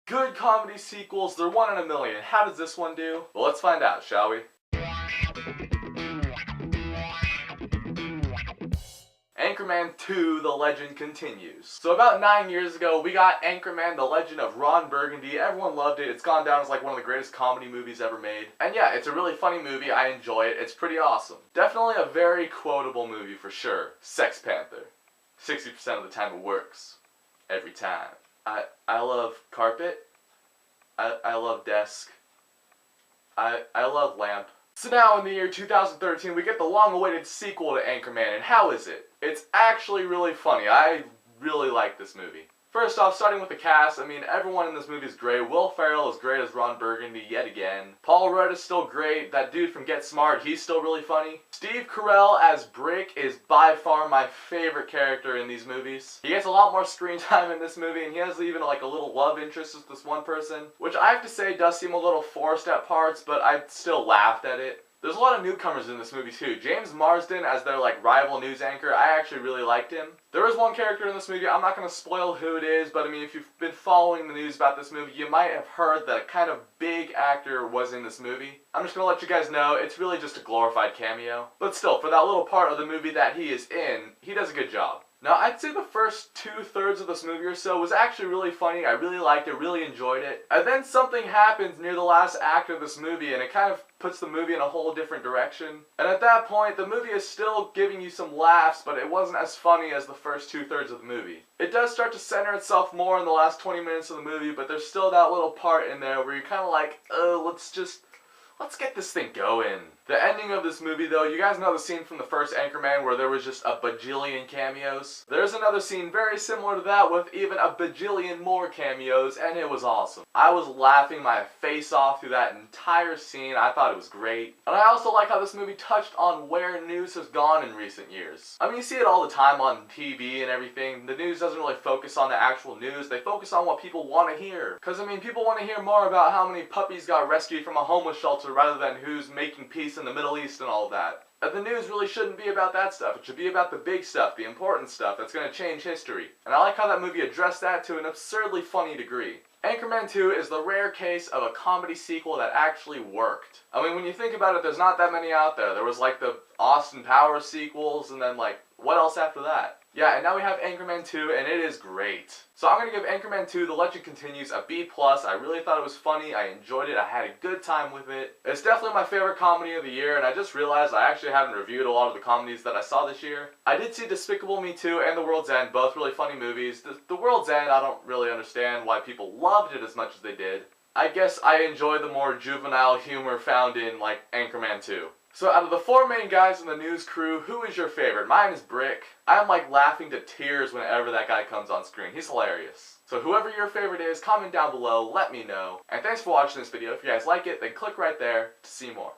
Good comedy sequels, they're one in a million. How does this one do? Well, let's find out, shall we? Anchorman 2, The Legend Continues. So about 9 years ago, we got Anchorman, The Legend of Ron Burgundy. Everyone loved it. It's gone down as like one of the greatest comedy movies ever made. And yeah, it's a really funny movie. I enjoy it. It's pretty awesome. Definitely a very quotable movie for sure. Sex Panther. 60% of the time it works. Every time. I love carpet. I love desk. I love lamp. So now in the year 2013, we get the long-awaited sequel to Anchorman, and how is it? It's actually really funny. I really like this movie. First off, starting with the cast, I mean, everyone in this movie is great. Will Ferrell is great as Ron Burgundy yet again. Paul Rudd is still great. That dude from Get Smart, he's still really funny. Steve Carell as Brick is by far my favorite character in these movies. He gets a lot more screen time in this movie, and he has even like a little love interest with this one person, which I have to say does seem a little forced at parts, but I still laughed at it. There's a lot of newcomers in this movie too. James Marsden as their like rival news anchor, I actually really liked him. There is one character in this movie, I'm not going to spoil who it is, but I mean if you've been following the news about this movie, you might have heard that a kind of big actor was in this movie. I'm just going to let you guys know, it's really just a glorified cameo. But still, for that little part of the movie that he is in, he does a good job. Now, I'd say the first 2/3 of this movie or so was actually really funny. I really liked it, really enjoyed it. And then something happens near the last act of this movie, and it kind of puts the movie in a whole different direction. And at that point, the movie is still giving you some laughs, but it wasn't as funny as the first 2/3 of the movie. It does start to center itself more in the last 20 minutes of the movie, but there's still that little part in there where you're kind of like, let's get this thing going. The ending of this movie though, you guys know the scene from the first Anchorman where there was just a bajillion cameos? There's another scene very similar to that with even a bajillion more cameos, and it was awesome. I was laughing my face off through that entire scene. I thought it was great. And I also like how this movie touched on where news has gone in recent years. I mean, you see it all the time on TV and everything. The news doesn't really focus on the actual news. They focus on what people want to hear. Because, I mean, people want to hear more about how many puppies got rescued from a homeless shelter rather than who's making peace in the Middle East and all of that. And the news really shouldn't be about that stuff. It should be about the big stuff, the important stuff that's going to change history. And I like how that movie addressed that to an absurdly funny degree. Anchorman 2 is the rare case of a comedy sequel that actually worked. I mean, when you think about it, there's not that many out there. There was like the Austin Powers sequels, and then like, what else after that? Yeah, and now we have Anchorman 2, and it is great. So I'm going to give Anchorman 2, The Legend Continues, a B+. I really thought it was funny, I enjoyed it, I had a good time with it. It's definitely my favorite comedy of the year, and I just realized I actually haven't reviewed a lot of the comedies that I saw this year. I did see Despicable Me 2 and The World's End, both really funny movies. The World's End, I don't really understand why people loved it as much as they did. I guess I enjoy the more juvenile humor found in, like, Anchorman 2. So out of the 4 main guys in the news crew, who is your favorite? Mine is Brick. I'm like laughing to tears whenever that guy comes on screen. He's hilarious. So whoever your favorite is, comment down below, let me know. And thanks for watching this video. If you guys like it, then click right there to see more.